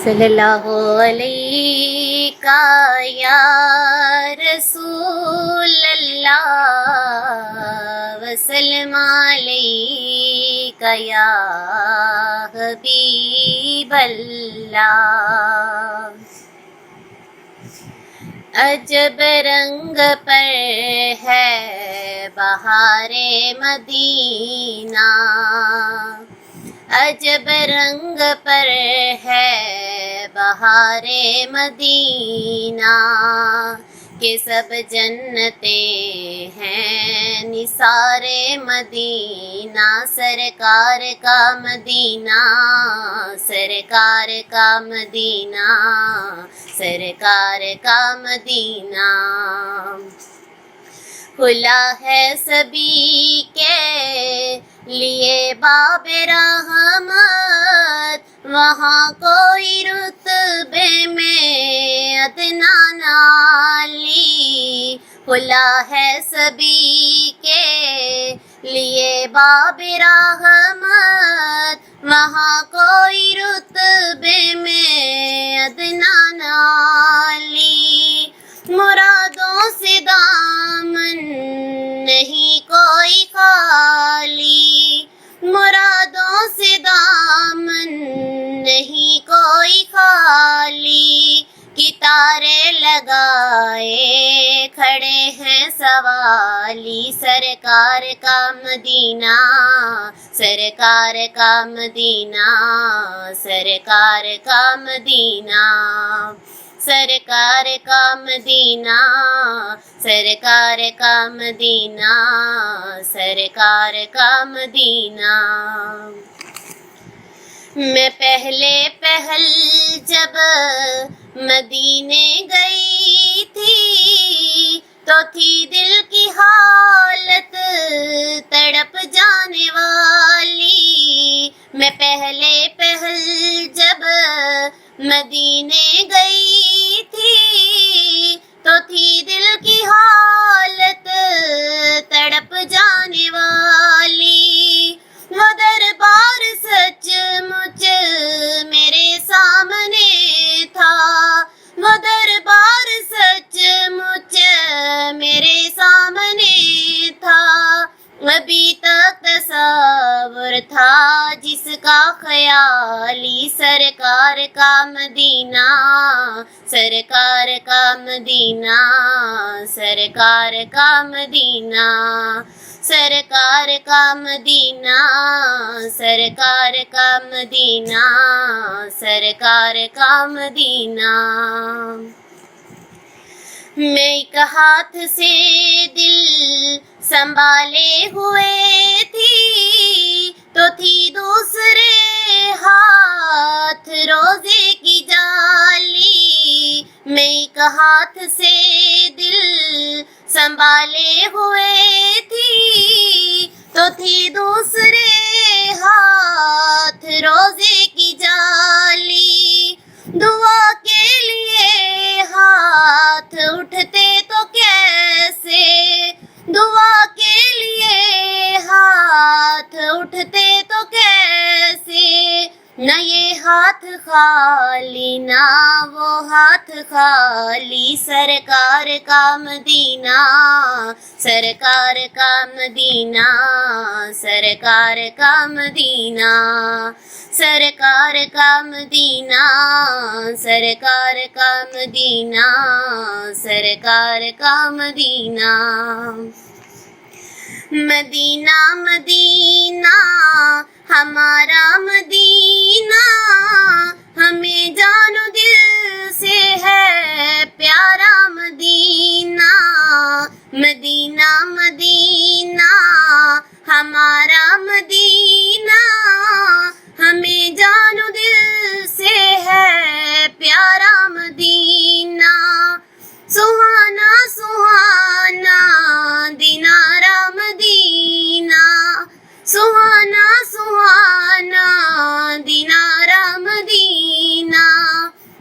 صلی اللہ علیہ یا رسول اللہ وسلم علیہ یا حبیب اللہ۔ عجب رنگ پر ہے بہار مدینہ، عجب رنگ پر ہے بہار مدینہ، کہ سب جنتیں ہیں نثار مدینہ، سرکار کا مدینہ، سرکار کا مدینہ، سرکار کا مدینہ۔ کھلا ہے سبھی کے لیے باب رحمت، وہاں کوئی رتبے میں ادنا نالی۔ کھلا ہے سبھی کے لیے باب رحمت، وہاں کوئی رتبے میں ادنا نالی۔ مرادوں سے دامن نہیں کوئی خالی، مرادوں سے دامن نہیں کوئی خالی، کتارے لگائے کھڑے ہیں سوالی، سرکار کا مدینہ، سرکار کا مدینہ، سرکار کا مدینہ، سرکار کا مدینہ، سرکار کا مدینہ، سرکار کا مدینہ۔ میں پہلے پہل جب مدینے گئی تھی تو تھی دل کی حالت تڑپ جانے والی۔ میں پہلے پہل جب مدینے گئی تھی تو تھی دل کی حالت تڑپ جانے والی۔ وہ دربار سچ مچ میرے سامنے تھا، وہ دربار سچ مچ میرے سامنے تھا، ابھی تک تصور تھا جس کا خیالی، سرکار کا مدینہ، سرکار کا مدینہ، سرکار کا مدینہ، سرکار کا مدینہ، سرکار کا مدینہ، سرکار کا مدینہ۔ میں ایک ہاتھ سے دل سنبھالے ہوئے تھی تو تھی دوسرے ہاتھ روزے کی جالی۔ میں ایک ہاتھ سے دل سنبھالے ہوئے تھی تو تھی دوسرے ہاتھ روزے کی جالی۔ دعا کے لیے ہاتھ اٹھتے تو کیسے، دعا کے لیے ہاتھ اٹھتے تو کیسے، نہ یہ ہاتھ خالی نہ وہ ہاتھ خالی، سرکار کا مدینہ، سرکار کا مدینہ، سرکار کا مدینہ، سرکار کا مدینہ، سرکار کا مدینہ، سرکار کا مدینہ۔ مدینہ مدینہ ہمارا مدینہ، ہمیں جان و دل سے ہے پیارا مدینہ۔ مدینہ مدینہ ہمارا مدینہ، ہمیں جان و دل سے ہے پیارا مدینہ۔ سہانا سہانا دینارا مدینہ، سہانا سہانا دینارا مدینہ،